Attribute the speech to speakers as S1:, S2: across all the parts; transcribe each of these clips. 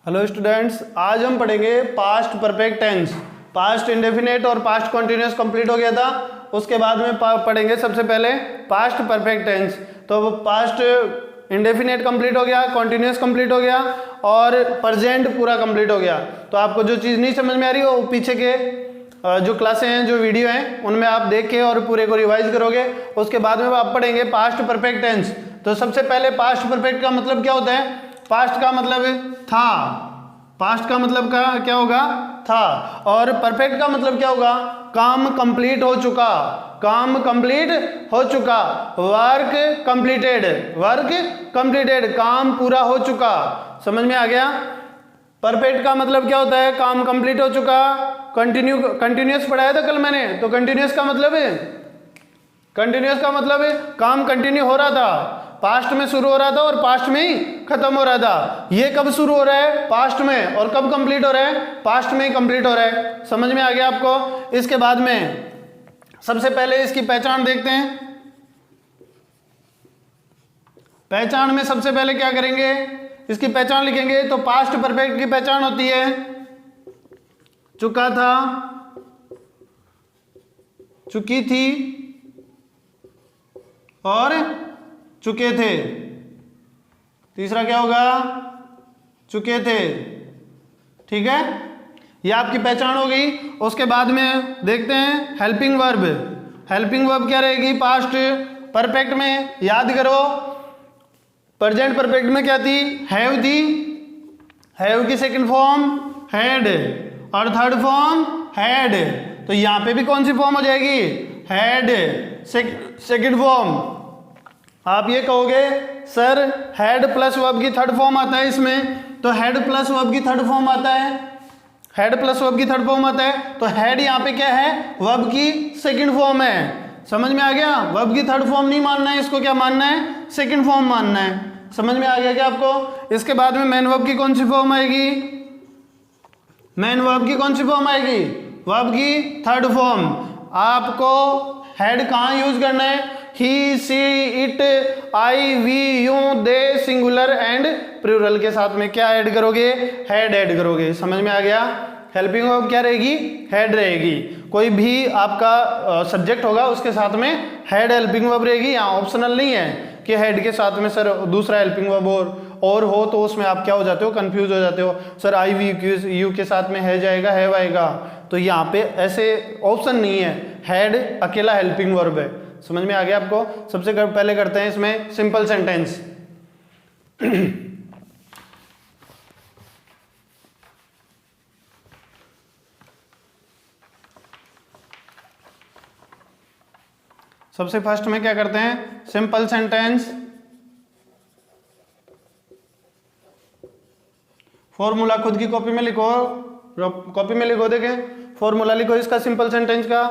S1: Hello students, आज हम पढ़ेंगे past perfect tense. Past indefinite और पास्ट कॉन्टिन्यूस कंप्लीट हो गया था। उसके बाद में पढ़ेंगे सबसे पहले पास्ट परफेक्ट टेंस। तो पास्ट इंडेफिनेट कंप्लीट हो गया, कॉन्टिन्यूस कंप्लीट हो गया और प्रेजेंट पूरा कंप्लीट हो गया। तो आपको जो चीज़ नहीं समझ में आ रही वो पीछे के जो क्लासें हैं, जो वीडियो हैं, उनमें आप देख के और पूरे को रिवाइज करोगे। उसके बाद में आप पढ़ेंगे पास्ट परफेक्ट टेंस। तो सबसे पहले पास्ट परफेक्ट का मतलब क्या होता है? पास्ट का मतलब था, पास्ट का मतलब का क्या होगा? था। और परफेक्ट का मतलब क्या होगा? काम कंप्लीट हो चुका, काम कंप्लीट हो चुका, वर्क कंप्लीटेड, वर्क कंप्लीटेड, काम पूरा हो चुका। समझ में आ गया? परफेक्ट का मतलब क्या होता है? काम कंप्लीट हो चुका। कंटिन्यूस पढ़ाया था कल मैंने। तो कंटिन्यूस का मतलब है, कंटिन्यूस का मतलब है काम कंटिन्यू हो रहा था, पास्ट में शुरू हो रहा था और पास्ट में ही खत्म हो रहा था। ये कब शुरू हो रहा है? पास्ट में। और कब कंप्लीट हो रहा है? पास्ट में ही कंप्लीट हो रहा है। समझ में आ गया आपको? इसके बाद में सबसे पहले इसकी पहचान देखते हैं। पहचान में सबसे पहले क्या करेंगे? इसकी पहचान लिखेंगे। तो पास्ट परफेक्ट की पहचान होती है चुका था, चुकी थी और चुके थे। तीसरा क्या होगा? चुके थे। ठीक है, ये आपकी पहचान हो गई। उसके बाद में देखते हैं हेल्पिंग वर्ब। हेल्पिंग वर्ब क्या रहेगी पास्ट परफेक्ट में? याद करो, प्रेजेंट परफेक्ट में क्या थी? हैव थी। हैव की सेकंड फॉर्म हैड और थर्ड फॉर्म हैड। तो यहां पे भी कौन सी फॉर्म हो जाएगी? Had second form. आप ये कहोगे सर हेड प्लस वर्ब की थर्ड फॉर्म आता है इसमें। तो हेड प्लस वर्ब की थर्ड फॉर्म आता है, हेड प्लस वर्ब की थर्ड फॉर्म आता है। तो हेड यहाँ पे क्या है? वर्ब की सेकंड फॉर्म है। समझ में आ गया? वर्ब की थर्ड फॉर्म नहीं मानना है, इसको क्या मानना है? सेकंड फॉर्म मानना है। समझ में आ गया क्या आपको? इसके बाद में मेन वर्ब की कौन सी फॉर्म आएगी? मेन वर्ब की कौन सी फॉर्म आएगी? वर्ब की थर्ड फॉर्म। आपको हेड कहाँ यूज करना है? He, she, it, I, we, you, they, singular and plural के साथ में क्या ऐड करोगे? हेड ऐड करोगे। समझ में आ गया? हेल्पिंग वर्ब क्या रहेगी? हेड रहेगी। कोई भी आपका सब्जेक्ट होगा उसके साथ में हेड हेल्पिंग वर्ब रहेगी। यहाँ ऑप्शनल नहीं है कि हेड के साथ में सर दूसरा हेल्पिंग वर्ब और हो, तो उसमें आप क्या हो जाते हो? कंफ्यूज हो जाते हो। सर आई, वी, यू के साथ में है जाएगा, हैव आएगा। तो यहाँ पे ऐसे ऑप्शन नहीं है, हेड अकेला हेल्पिंग वर्ब है। समझ में आ गया आपको? सबसे पहले करते हैं इसमें सिंपल सेंटेंस। सबसे फर्स्ट में क्या करते हैं? Simple sentence. फॉर्मूला खुद की कॉपी में लिखो, कॉपी में लिखो, देखें फॉर्मूला लिखो इसका। सिंपल सेंटेंस का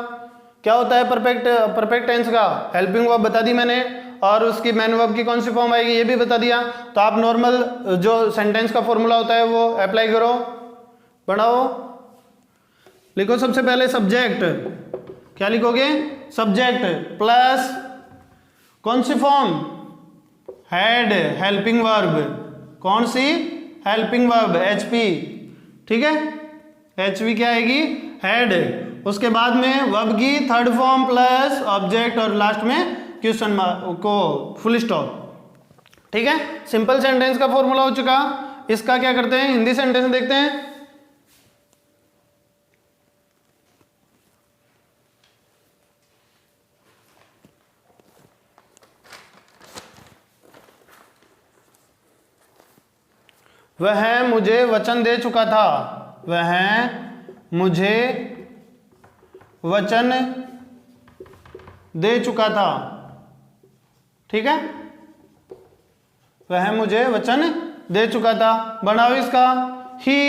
S1: क्या होता है? परफेक्ट टेंस का हेल्पिंग वर्ब बता दी मैंने, और उसकी मेन वर्ब की कौन सी फॉर्म आएगी ये भी बता दिया। तो आप नॉर्मल जो सेंटेंस का फॉर्मूला होता है वो अप्लाई करो, बढ़ाओ। लिखो सबसे पहले सब्जेक्ट। क्या लिखोगे? सब्जेक्ट प्लस कौन सी फॉर्म? Head helping verb. कौन सी? Helping verb, HP. ठीक है, एचपी क्या आएगी? हेड। उसके बाद में वर्ब की थर्ड फॉर्म प्लस ऑब्जेक्ट और लास्ट में क्वेश्चन मार्क को फुल स्टॉप। ठीक है, सिंपल सेंटेंस का फॉर्मूला हो चुका। इसका क्या करते हैं? हिंदी सेंटेंस देखते हैं। वह मुझे वचन दे चुका था। वह मुझे वचन दे चुका था। ठीक है, वह मुझे वचन दे चुका था। बनाओ इसका। ही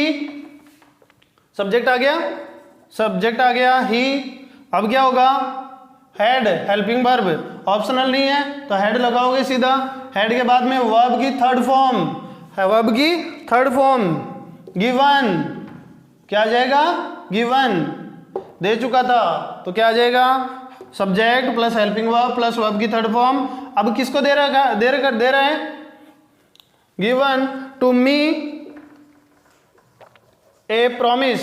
S1: सब्जेक्ट आ गया, सब्जेक्ट आ गया ही। अब क्या होगा? हेड हेल्पिंग वर्ब, ऑप्शनल नहीं है तो हेड लगाओगे सीधा। हेड के बाद में वर्ब की थर्ड फॉर्म, वर्ब की थर्ड फॉर्म गिवन। क्या आ जाएगा? गिवन। दे चुका था तो क्या आ जाएगा? Subject plus helping verb plus verb की थर्ड फॉर्म। अब किसको दे रहा है? Given to me a promise,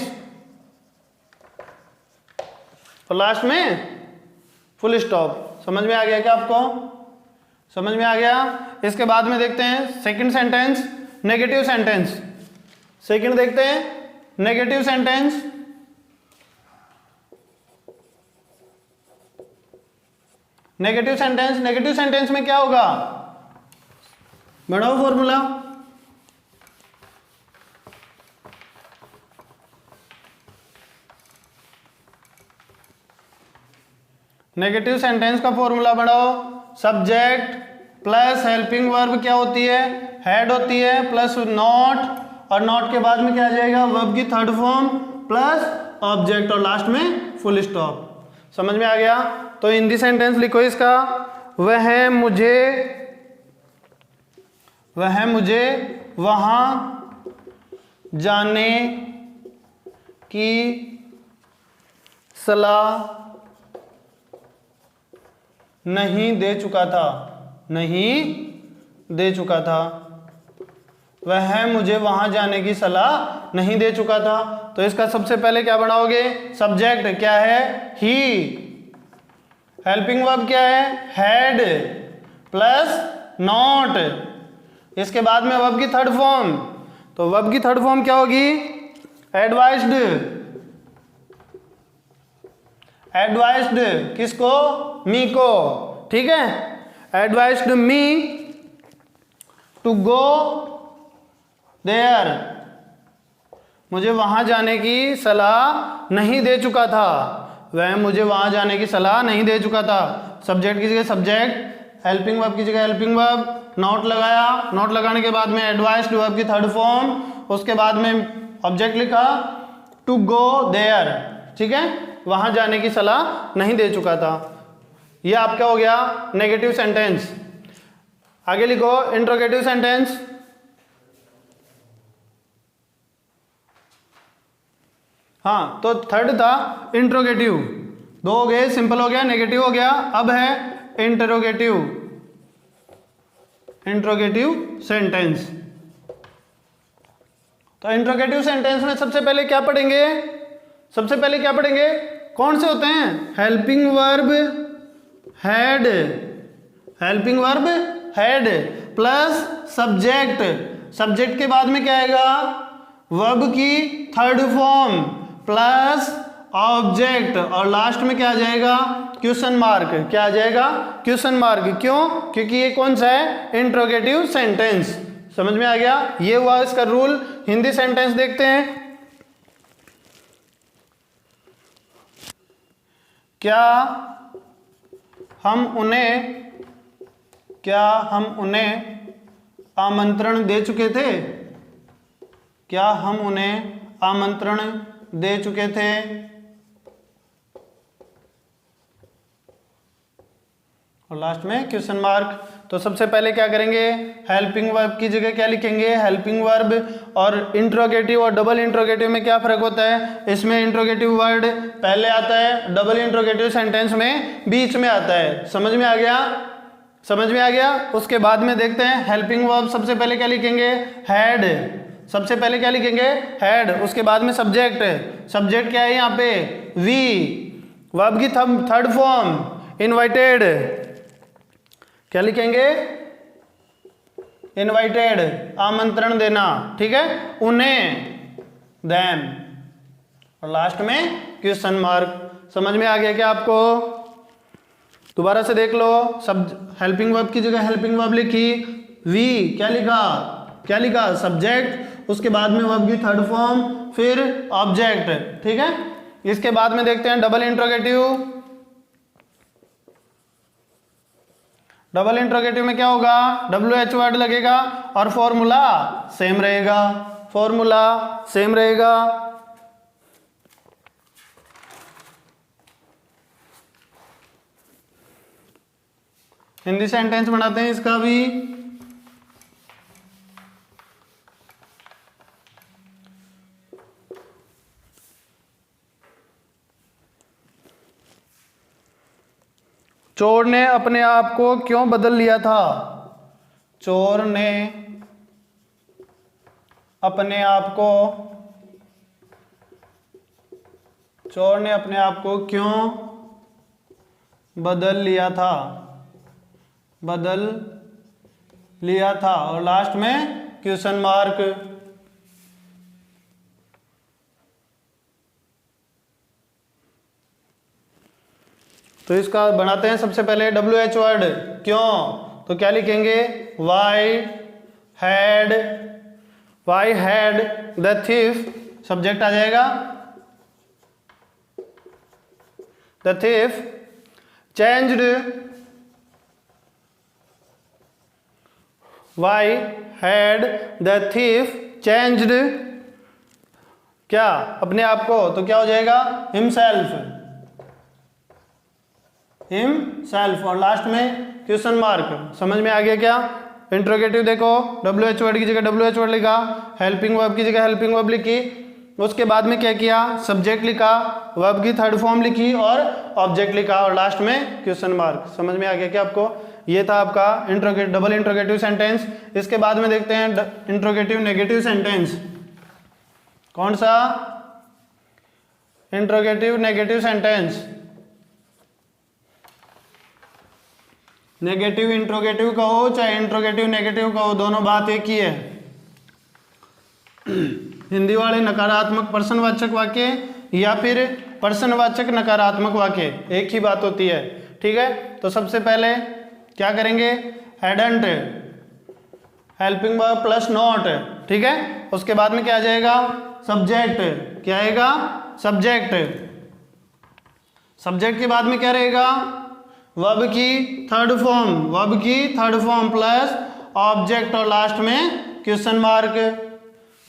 S1: और लास्ट में फुल स्टॉप। समझ में आ गया क्या आपको? समझ में आ गया। इसके बाद में देखते हैं second sentence, negative sentence. Second देखते हैं negative sentence. Negative sentence, negative sentence में क्या होगा? बढ़ाओ फॉर्मूला। नेगेटिव सेंटेंस का फॉर्मूला बढ़ाओ। सब्जेक्ट प्लस हेल्पिंग वर्ब क्या होती है? हेड होती है, प्लस नॉट, और नॉट के बाद में क्या आ जाएगा? वर्ब की थर्ड फॉर्म प्लस ऑब्जेक्ट, और लास्ट में फुल स्टॉप। समझ में आ गया? तो हिंदी सेंटेंस लिखो इसका, वह मुझे वहां जाने की सलाह नहीं दे चुका था, नहीं दे चुका था। वह मुझे वहां जाने की सलाह नहीं दे चुका था। तो इसका सबसे पहले क्या बनाओगे? सब्जेक्ट क्या है? ही। हेल्पिंग वर्ब क्या है? Had plus not. इसके बाद में वर्ब की थर्ड फॉर्म, तो वर्ब की थर्ड फॉर्म क्या होगी? एडवाइज्ड। एडवाइज्ड किसको? मी को। ठीक है, advised me to go there. मुझे वहां जाने की सलाह नहीं दे चुका था। वह मुझे वहां जाने की सलाह नहीं दे चुका था। सब्जेक्ट की जगह सब्जेक्ट, हेल्पिंग वर्ब की जगह हेल्पिंग वर्ब, नॉट लगाया, नॉट लगाने के बाद में एडवाइज्ड वर्ब की थर्ड फॉर्म, उसके बाद में ऑब्जेक्ट लिखा टू गो देयर। ठीक है, वहां जाने की सलाह नहीं दे चुका था। यह आपका हो गया नेगेटिव सेंटेंस। आगे लिखो इंट्रोगेटिव सेंटेंस। हाँ, तो थर्ड था इंट्रोगेटिव। दो हो गए, सिंपल हो गया, नेगेटिव हो गया। अब है इंटरोगेटिव, इंट्रोगेटिव सेंटेंस। तो इंट्रोगेटिव सेंटेंस में सबसे पहले क्या पढ़ेंगे? सबसे पहले क्या पढ़ेंगे? कौन से होते हैं? Helping verb had, helping verb had plus subject. Subject के बाद में क्या आएगा? वर्ब की थर्ड फॉर्म प्लस ऑब्जेक्ट, और लास्ट में क्या आ जाएगा? Question mark. क्या आ जाएगा? Question mark. क्यों? क्योंकि ये कौन सा है? Interrogative sentence. समझ में आ गया? ये हुआ इसका रूल। हिंदी सेंटेंस देखते हैं। क्या हम उन्हें आमंत्रण दे चुके थे? क्या हम उन्हें आमंत्रण दे चुके थे? और लास्ट में क्वेश्चन मार्क। तो सबसे पहले क्या करेंगे? हेल्पिंग वर्ब की जगह क्या लिखेंगे? Helping verb. और इंट्रोगेटिव और डबल इंट्रोगेटिव में क्या फर्क होता है? इसमें इंट्रोगेटिव वर्ड पहले आता है, डबल इंट्रोगेटिव सेंटेंस में बीच में आता है। समझ में आ गया? समझ में आ गया? उसके बाद में देखते हैं हेल्पिंग वर्ब। सबसे पहले क्या लिखेंगे? हैड। सबसे पहले क्या लिखेंगे? हैड। उसके बाद में सब्जेक्ट। सब्जेक्ट क्या है यहाँ पे? वी। वर्ब की थर्ड फॉर्म इनवाइटेड। क्या लिखेंगे? इनवाइटेड, आमंत्रण देना। ठीक है, उन्हें, देम, और लास्ट में क्वेश्चन मार्क। समझ में आ गया क्या आपको? दोबारा से देख लो। सब हेल्पिंग वर्ब की जगह हेल्पिंग वर्ब लिखी, वी क्या लिखा? क्या लिखा? सब्जेक्ट, उसके बाद में वर्ब की थर्ड फॉर्म, फिर ऑब्जेक्ट। ठीक है, इसके बाद में देखते हैं डबल इंट्रोगेटिव। डबल इंट्रोगेटिव में क्या होगा? WH वर्ड लगेगा और फॉर्मूला सेम रहेगा। फॉर्मूला सेम रहेगा। हिंदी सेंटेंस बनाते हैं इसका भी। चोर ने अपने आप को क्यों बदल लिया था? चोर ने अपने आप को चोर ने अपने आप को क्यों बदल लिया था, बदल लिया था, और लास्ट में क्वेश्चन मार्क। तो इसका बनाते हैं सबसे पहले WH वर्ड, क्यों, तो क्या लिखेंगे, why had the thief, subject आ जाएगा, the thief changed, why had the thief changed क्या, अपने आप को, तो क्या हो जाएगा, हिमसेल्फ, और लास्ट में क्वेश्चन मार्क। समझ में आ गया क्या। इंट्रोगेटिव देखो, WH वर्ड की जगह WH वर्ड लिखा, हेल्पिंग वर्ब की जगह हेल्पिंग वर्ब लिखी, उसके बाद में क्या किया, सब्जेक्ट लिखा, वर्ब की थर्ड फॉर्म लिखी और ऑब्जेक्ट लिखा, और लास्ट में क्वेश्चन मार्क। समझ में आ गया क्या आपको। ये था आपका डबल इंट्रोगेटिव सेंटेंस। इसके बाद में देखते हैं इंट्रोगेटिव नेगेटिव सेंटेंस। कौन सा, interrogative negative sentence. Negative interrogative कहो चाहे इंट्रोगेटिव नेगेटिव कहो, दोनों बात एक ही है। हिंदी वाले नकारात्मक प्रश्नवाचक वाक्य या फिर प्रश्नवाचक नकारात्मक वाक्य, एक ही बात होती है। ठीक है, तो सबसे पहले क्या करेंगे, hadn't helping verb plus not, ठीक है। उसके बाद में क्या आ जाएगा, सब्जेक्ट, क्या आएगा, सब्जेक्ट। सब्जेक्ट के बाद में क्या रहेगा, वर्ब की थर्ड फॉर्म प्लस ऑब्जेक्ट, और लास्ट में क्वेश्चन मार्क।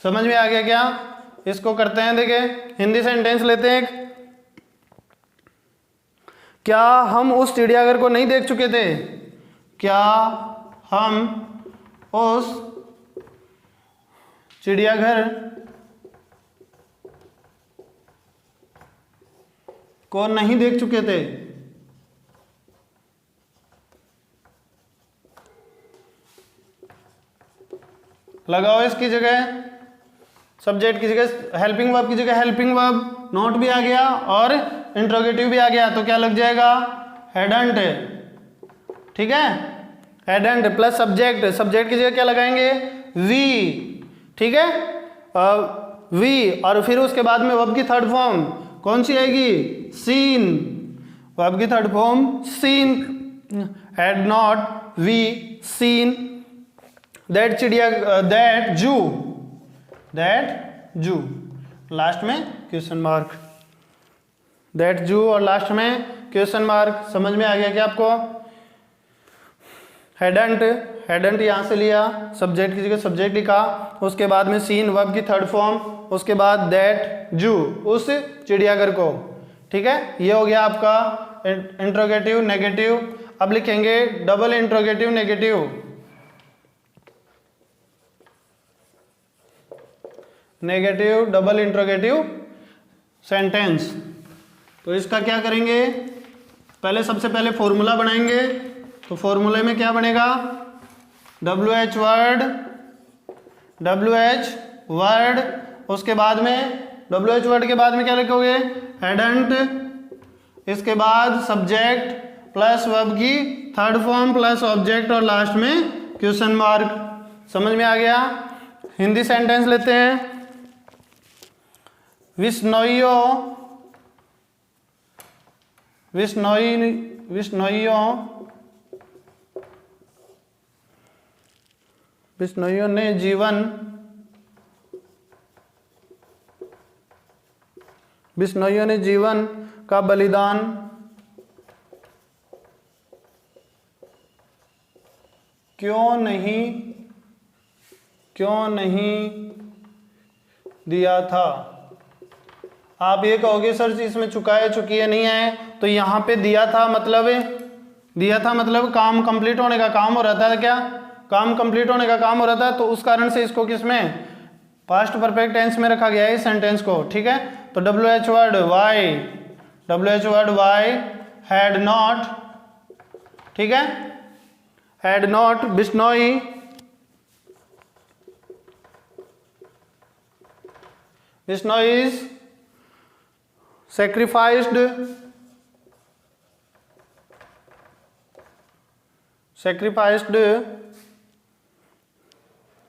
S1: समझ में आ गया क्या। इसको करते हैं, देखिए हिंदी सेंटेंस लेते हैं। क्या हम उस चिड़ियाघर को नहीं देख चुके थे, क्या हम उस चिड़ियाघर को नहीं देख चुके थे। लगाओ इसकी जगह सब्जेक्ट की जगह हेल्पिंग वर्ब की जगह हेल्पिंग वर्ब, नोट भी आ गया और इंट्रोगेटिव भी आ गया, तो क्या लग जाएगा, हेडंट। ठीक है, हेडंट प्लस सब्जेक्ट, सब्जेक्ट की जगह क्या लगाएंगे, वी। ठीक है, वी, और फिर उसके बाद में वर्ब की थर्ड फॉर्म कौन सी आएगी, सीन। वर्ब की third form seen, had not we seen that चिड़िया, दैट जू, लास्ट में क्वेश्चन मार्क, दैट जू, और लास्ट में क्वेश्चन मार्क। समझ में आ गया क्या आपको। हेडंट यहां से लिया, सब्जेक्ट की जगह सब्जेक्ट लिखा, उसके बाद में सीन वर्ब की थर्ड फॉर्म, उसके बाद दैट जू, उस चिड़ियाघर को। ठीक है, ये हो गया आपका इंट्रोगेटिव नेगेटिव। अब लिखेंगे double interrogative negative. Negative double interrogative sentence. तो इसका क्या करेंगे, पहले सबसे पहले फॉर्मूला बनाएंगे। तो फॉर्मूले में क्या बनेगा, WH वर्ड, उसके बाद में WH वर्ड के बाद में क्या लिखोगे, हेडंट, इसके बाद सब्जेक्ट प्लस वर्ब की थर्ड फॉर्म प्लस ऑब्जेक्ट, और लास्ट में क्वेश्चन मार्क। समझ में आ गया। हिंदी सेंटेंस लेते हैं। विश्नोइयों ने जीवन का बलिदान क्यों नहीं दिया था। आप ये कहोगे सर जी इसमें चुकी है नहीं है, तो यहाँ पे दिया था मतलब काम कंप्लीट होने का काम हो रहा था। क्या काम कंप्लीट होने का काम हो रहा था, तो उस कारण से इसको किसमें, पास्ट परफेक्ट टेंस में रखा गया है इस सेंटेंस को। ठीक है, तो WH word Y had not, ठीक है, had not Bishnoi sacrificed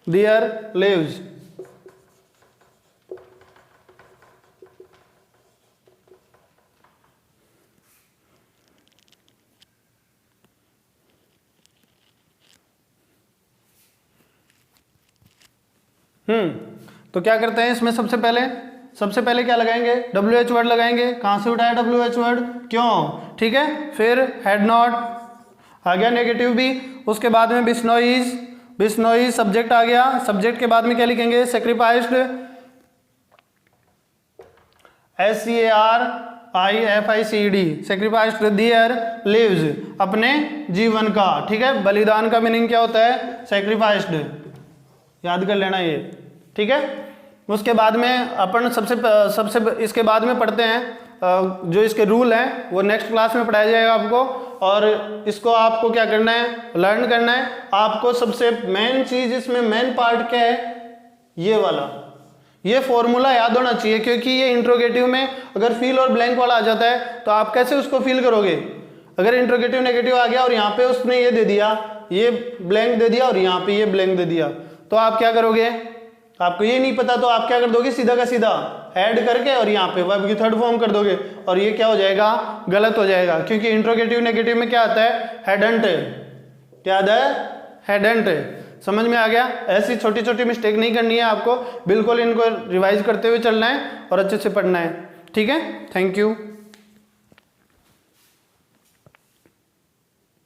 S1: their lives. तो क्या करते हैं इसमें, सबसे पहले क्या लगाएंगे, WH वर्ड लगाएंगे। कहाँ से उठाया WH वर्ड, क्यों, ठीक है। फिर हैड नॉट आ गया, नेगेटिव भी। उसके बाद में बिश्नोइज सब्जेक्ट आ गया। सब्जेक्ट के बाद में क्या लिखेंगे, sacrificed, SCARIFICED, sacrificed their lives, अपने जीवन का, ठीक है। बलिदान का मीनिंग क्या होता है, सेक्रीफाइस्ड, याद कर लेना ये, ठीक है। उसके बाद में अपन सबसे इसके बाद में पढ़ते हैं जो इसके रूल हैं, वो नेक्स्ट क्लास में पढ़ाया जाएगा आपको। और इसको आपको क्या करना है, लर्न करना है। आपको सबसे मेन चीज इसमें, मेन पार्ट क्या है, ये वाला, ये फॉर्मूला याद होना चाहिए, क्योंकि ये इंट्रोगेटिव में अगर फील और ब्लैंक वाला आ जाता है तो आप कैसे उसको फील करोगे। अगर इंट्रोगेटिव नेगेटिव आ गया और यहाँ पे उसने ये दे दिया, ये ब्लैंक दे दिया और यहाँ पे ये ब्लैंक दे दिया, तो आप क्या करोगे, आपको ये नहीं पता तो आप क्या कर दोगे, सीधा का सीधा ऐड करके और यहाँ पे वर्ब की थर्ड फॉर्म कर दोगे, और ये क्या हो जाएगा, गलत हो जाएगा। क्योंकि इंट्रोगेटिव नेगेटिव में क्या आता है, हैडंट, क्या आता है, हैडंट। समझ में आ गया। ऐसी छोटी छोटी मिस्टेक नहीं करनी है आपको, बिल्कुल इनको रिवाइज करते हुए चलना है और अच्छे से पढ़ना है, ठीक है। Thank you.